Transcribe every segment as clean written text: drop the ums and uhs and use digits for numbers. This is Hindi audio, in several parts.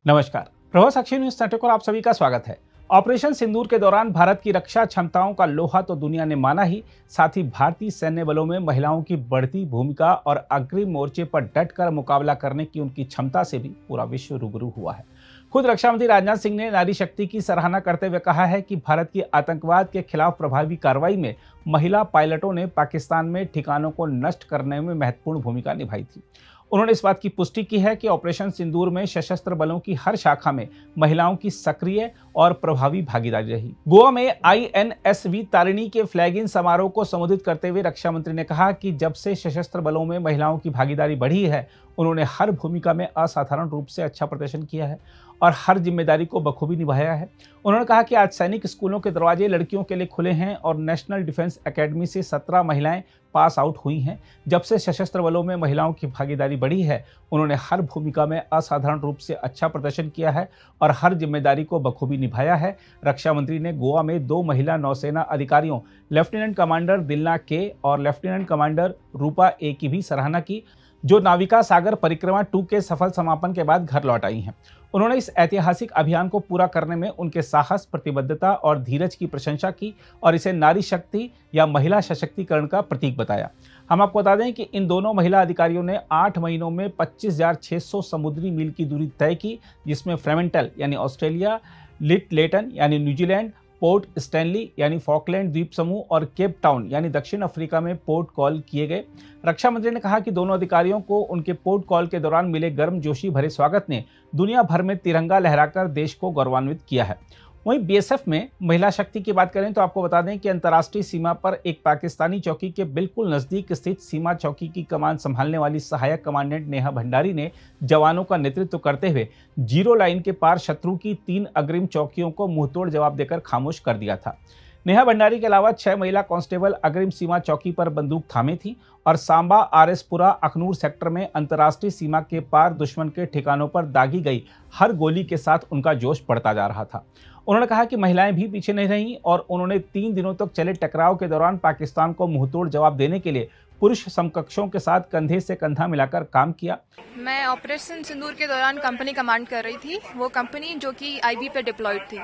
नमस्कार। प्रभा साक्षी न्यूज नेटवर्क पर आप सभी का स्वागत है। ऑपरेशन सिंदूर के दौरान भारत की रक्षा क्षमताओं का लोहा तो दुनिया ने माना ही, साथ ही भारतीय सैन्य बलों में महिलाओं की बढ़ती भूमिका और अग्रिम मोर्चे पर डटकर मुकाबला करने की उनकी क्षमता से भी पूरा विश्व रूबरू हुआ है। खुद रक्षा मंत्री राजनाथ सिंह ने नारी शक्ति की सराहना करते हुए कहा है कि भारत की आतंकवाद के खिलाफ प्रभावी कार्रवाई में महिला पायलटों ने पाकिस्तान में ठिकानों को नष्ट करने में महत्वपूर्ण भूमिका निभाई थी। उन्होंने इस बात की पुष्टि की है कि ऑपरेशन सिंदूर में सशस्त्र बलों की हर शाखा में महिलाओं की सक्रिय और प्रभावी भागीदारी रही। गोवा में INSV तारिणी के फ्लैगिंग समारोह को संबोधित करते हुए रक्षा मंत्री ने कहा कि जब से सशस्त्र बलों में महिलाओं की भागीदारी बढ़ी है, उन्होंने हर भूमिका में असाधारण रूप से अच्छा प्रदर्शन किया है और हर जिम्मेदारी को बखूबी निभाया है। उन्होंने कहा कि आज सैनिक स्कूलों के दरवाजे लड़कियों के लिए खुले हैं और नेशनल डिफेंस एकेडमी से 17 महिलाएं पास आउट हुई हैं। जब से सशस्त्र बलों में महिलाओं की भागीदारी बढ़ी है, उन्होंने हर भूमिका में असाधारण रूप से अच्छा प्रदर्शन किया है और हर जिम्मेदारी को बखूबी निभाया है। रक्षा मंत्री ने गोवा में 2 महिला नौसेना अधिकारियों लेफ्टिनेंट कमांडर दिलना के और लेफ्टिनेंट कमांडर रूपा ए की भी सराहना की, जो नाविका सागर परिक्रमा 2 के सफल समापन के बाद घर लौट आई हैं। उन्होंने इस ऐतिहासिक अभियान को पूरा करने में उनके साहस, प्रतिबद्धता और धीरज की प्रशंसा की और इसे नारी शक्ति या महिला सशक्तिकरण का प्रतीक बताया। हम आपको बता दें कि इन दोनों महिला अधिकारियों ने 8 महीनों में 25,600 समुद्री मील की दूरी तय की, जिसमें फ्रेमेंटल यानी ऑस्ट्रेलिया, लिटलेटन यानी न्यूजीलैंड, पोर्ट स्टैनली यानी फॉकलैंड द्वीप समूह और केप टाउन यानी दक्षिण अफ्रीका में पोर्ट कॉल किए गए। रक्षा मंत्री ने कहा कि दोनों अधिकारियों को उनके पोर्ट कॉल के दौरान मिले गर्मजोशी भरे स्वागत ने दुनिया भर में तिरंगा लहराकर देश को गौरवान्वित किया है। वहीं BSF में महिला शक्ति की बात करें तो आपको बता दें कि अंतर्राष्ट्रीय सीमा पर एक पाकिस्तानी चौकी के बिल्कुल नजदीक स्थित सीमा चौकी की कमान संभालने वाली सहायक कमांडेंट नेहा भंडारी ने जवानों का नेतृत्व करते हुए जीरो लाइन के पार शत्रु की 3 अग्रिम चौकियों को मुंहतोड़ जवाब देकर खामोश कर दिया था। नेहा भंडारी के अलावा 6 महिला कांस्टेबल अग्रिम सीमा चौकी पर बंदूक थामे थी और सांबा, RS-पुरा, अखनूर सेक्टर में अंतर्राष्ट्रीय सीमा के पार दुश्मन के ठिकानों पर दागी गई हर गोली के साथ उनका जोश बढ़ता जा रहा था। उन्होंने कहा कि महिलाएं भी पीछे नहीं रहीं और उन्होंने 3 दिनों तक चले टकराव के दौरान पाकिस्तान को मुंहतोड़ जवाब देने के लिए पुरुष समकक्षों के साथ कंधे से कंधा मिलाकर काम किया। मैं ऑपरेशन सिंदूर के दौरान कंपनी कमांड कर रही थी, वो कंपनी जो कि IB पे डिप्लॉयड थी।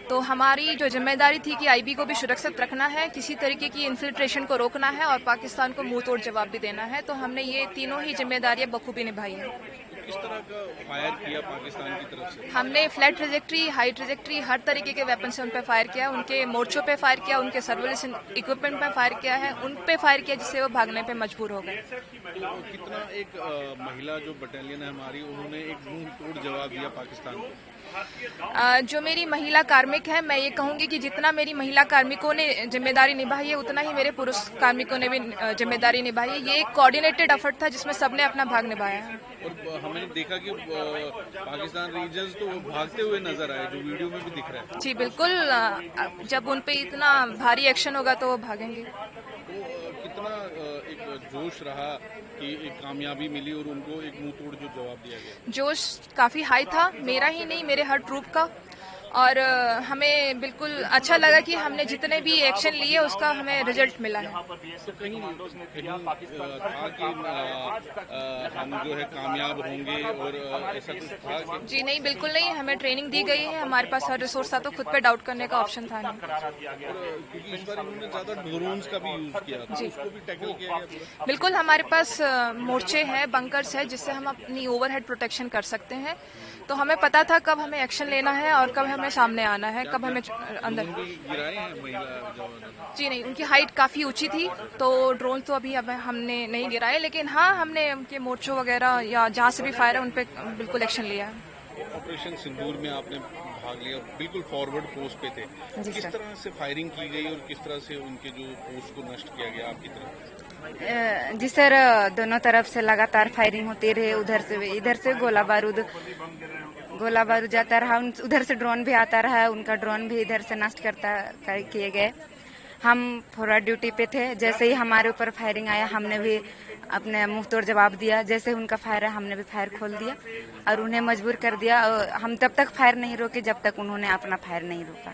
तो हमारी जो जिम्मेदारी थी कि IB को भी सुरक्षित रखना है, किसी तरीके की इन्फिल्ट्रेशन को रोकना है और पाकिस्तान को मुंह तोड़ जवाब भी देना है। तो हमने ये तीनों ही जिम्मेदारियां बखूबी निभाई हैं। किस तरह का फायर किया पाकिस्तान की तरफ से? हमने फ्लैट ट्रेजेक्ट्री, हाई ट्रेजेक्ट्री, हर तरीके के वेपन से उन पे फायर किया, उनके मोर्चों पे फायर किया, उनके सर्विलेंस इक्विपमेंट पे फायर किया है, उन पे फायर किया जिससे वो भागने पे मजबूर हो गए। तो कितना एक महिला जो बटालियन है हमारी, उन्होंने एक मुंह तोड़ जवाब दिया पाकिस्तान को? जो मेरी महिला कार्मिक है, मैं ये कहूंगी कि जितना मेरी महिला कार्मिकों ने जिम्मेदारी निभाई है, उतना ही मेरे पुरुष कार्मिकों ने भी जिम्मेदारी निभाई है। ये एक कोऑर्डिनेटेड एफर्ट था जिसमें सबने अपना भाग निभाया है। और हमने देखा कि पाकिस्तान रेंजर्स तो भागते हुए नजर आए, जो वीडियो में भी दिख रहा है। जी बिल्कुल, जब उन पे इतना भारी एक्शन होगा तो वो भागेंगे। तो कितना एक जोश रहा कि एक कामयाबी मिली और उनको एक मुंह तोड़ जो जवाब दिया गया? जोश काफी हाई था, मेरा ही नहीं, मेरे हर ट्रूप का। और हमें बिल्कुल अच्छा लगा कि हमने जितने भी एक्शन लिए उसका हमें रिजल्ट मिला है। तो कहीं था कि हम जो है कामयाब होंगे और ऐसा कुछ था कि? जी नहीं, बिल्कुल नहीं। हमें ट्रेनिंग दी गई है, हमारे पास हर रिसोर्स था, तो खुद पे डाउट करने का ऑप्शन था नहीं। क्योंकि इस बार इन्होंने ज्यादा ड्रोन्स का भी यूज किया था, उसको भी टैकल किया गया। बिल्कुल, हमारे पास मोर्चे हैं, बंकर्स है, जिससे हम अपनी ओवरहेड प्रोटेक्शन कर सकते हैं। तो हमें पता था कब हमें एक्शन लेना है और कब हमें सामने आना है, कब हमें अंदर। गिराए हैं महिला जवानों? जी नहीं, उनकी हाइट काफी ऊंची थी, तो ड्रोन तो अभी हमने नहीं गिराए, लेकिन हाँ, हमने उनके मोर्चों वगैरह या जहाँ से भी फायर है उन पे बिल्कुल एक्शन लिया है। ऑपरेशन सिंदूर में आपने भाग लिया, बिल्कुल फॉरवर्ड पोस्ट पे थे। किस तरह से फायरिंग की गई और किस तरह से उनके जो पोस्ट को नष्ट किया गया आपकी तरफ? जी सर, दोनों तरफ से लगातार फायरिंग होती रही, उधर से भी इधर से गोला बारूद जाता रहा, उधर से ड्रोन भी आता रहा, उनका ड्रोन भी इधर से नष्ट किए गए। हम फॉरवर्ड ड्यूटी पे थे, जैसे ही हमारे ऊपर फायरिंग आया हमने भी अपने मुंह तोड़ जवाब दिया। जैसे उनका फायर है हमने भी फायर खोल दिया और उन्हें मजबूर कर दिया। हम तब तक फायर नहीं रोके जब तक उन्होंने अपना फायर नहीं रोका।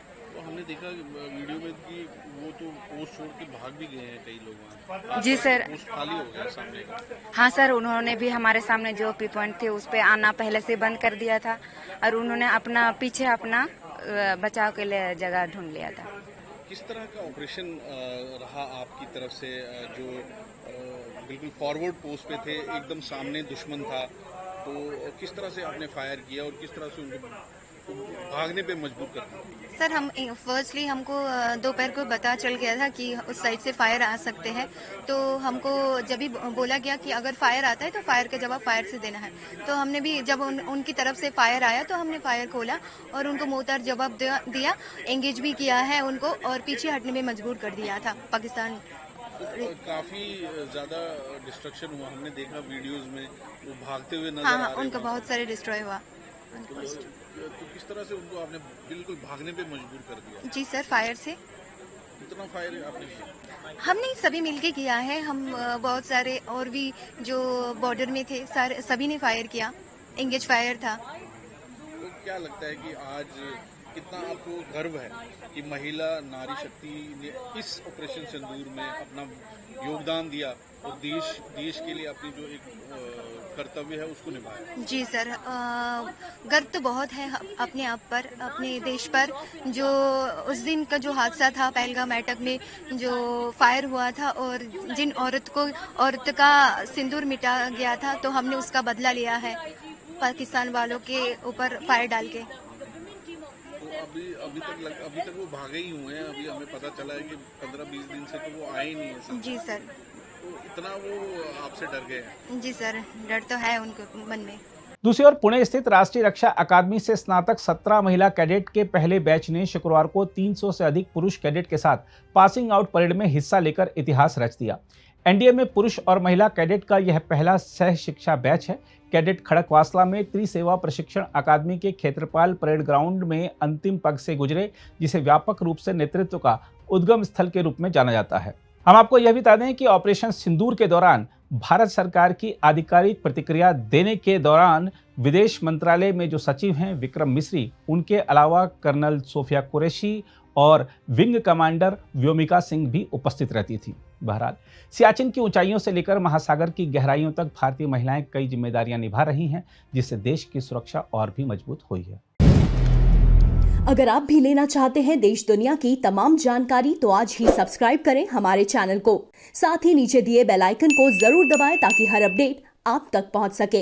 हमने देखा वीडियो में कि वो तो पोस्ट छोड़ के भाग भी गए हैं कई लोग वहाँ। जी सर। पोस्ट खाली हो गया सामने का। हाँ सर, उन्होंने भी हमारे सामने जो पी पॉइंट थे उस पे आना पहले से बंद कर दिया था और उन्होंने अपना पीछे अपना बचाव के लिए जगह ढूंढ लिया था। किस तरह का ऑपरेशन रहा आपकी तरफ से, जो बिल्कुल फॉरवर्ड पोस्ट पे थे, एकदम सामने दुश्मन था, तो किस तरह से आपने फायर किया और किस तरह से उनको भागने पे मजबूर कर दिया? सर, हम फर्स्टली हमको दोपहर को पता चल गया था कि उस साइड से फायर आ सकते हैं, तो हमको जब भी बोला गया कि अगर फायर आता है तो फायर का जवाब फायर से देना है, तो हमने भी जब उनकी तरफ से फायर आया तो हमने फायर खोला और उनको मुंहतोड़ जवाब दिया, एंगेज भी किया है उनको और पीछे हटने में मजबूर कर दिया था पाकिस्तान। काफी ज्यादा डिस्ट्रक्शन हुआ, हमने देखा वीडियोस में वो भागते हुए नजर हाँ, आ रहे हैं। उनका बहुत सारे डिस्ट्रॉय हुआ। तो किस तरह से उनको आपने बिल्कुल भागने पे मजबूर कर दिया? जी सर, फायर से। कितना फायर आपने किया? हमने सभी मिलके किया है, हम बहुत सारे और भी जो बॉर्डर में थे सारे सभी ने फायर किया, एंगेज फायर था। तो क्या लगता है कि आज कितना आपको गर्व है कि महिला नारी शक्ति ने इस ऑपरेशन सिंदूर में अपना योगदान दिया और देश के लिए अपनी जो एक कर्तव्य है उसको निभाया? जी सर, गर्व तो बहुत है अपने आप पर, अपने देश पर। जो उस दिन का जो हादसा था पहलगाम अटैक में जो फायर हुआ था और जिन औरत का सिंदूर मिटा गया था, तो हमने उसका बदला लिया है पाकिस्तान वालों के ऊपर फायर डाल के। तो अभी तक वो भागे ही हुए हैं। अभी हमें पता चला है कि 15-20 दिन से तो वो आए ही नहीं है। जी सर। तो इतना वो आपसे डर गए हैं? जी सर, डर तो है उनके मन में। दूसरी ओर पुणे स्थित राष्ट्रीय रक्षा अकादमी से स्नातक 17 महिला कैडेट के पहले बैच ने शुक्रवार को 300 से अधिक पुरुष कैडेट के साथ पासिंग आउट परेड में हिस्सा लेकर इतिहास रच दिया। एनडीए में पुरुष और महिला कैडेट का यह पहला सह शिक्षा बैच है। कैडेट खड़कवासला में त्रिसेवा प्रशिक्षण अकादमी के क्षेत्रपाल परेड ग्राउंड में अंतिम पग से गुजरे, जिसे व्यापक रूप से नेतृत्व का उद्गम स्थल के रूप में जाना जाता है। हम आपको यह भी बता दें कि ऑपरेशन सिंदूर के दौरान भारत सरकार की आधिकारिक प्रतिक्रिया देने के दौरान विदेश मंत्रालय में जो सचिव हैं विक्रम मिस्री, उनके अलावा कर्नल सोफिया कुरैशी और विंग कमांडर व्योमिका सिंह भी उपस्थित रहती थी। बहरहाल सियाचिन की ऊंचाइयों से लेकर महासागर की गहराइयों तक भारतीय महिलाएं कई जिम्मेदारियां निभा रही हैं, जिससे देश की सुरक्षा और भी मजबूत हुई है। अगर आप भी लेना चाहते हैं देश दुनिया की तमाम जानकारी तो आज ही सब्सक्राइब करें हमारे चैनल को। साथ ही नीचे दिए बेल आइकन को जरूर दबाएं ताकि हर अपडेट आप तक पहुंच सके।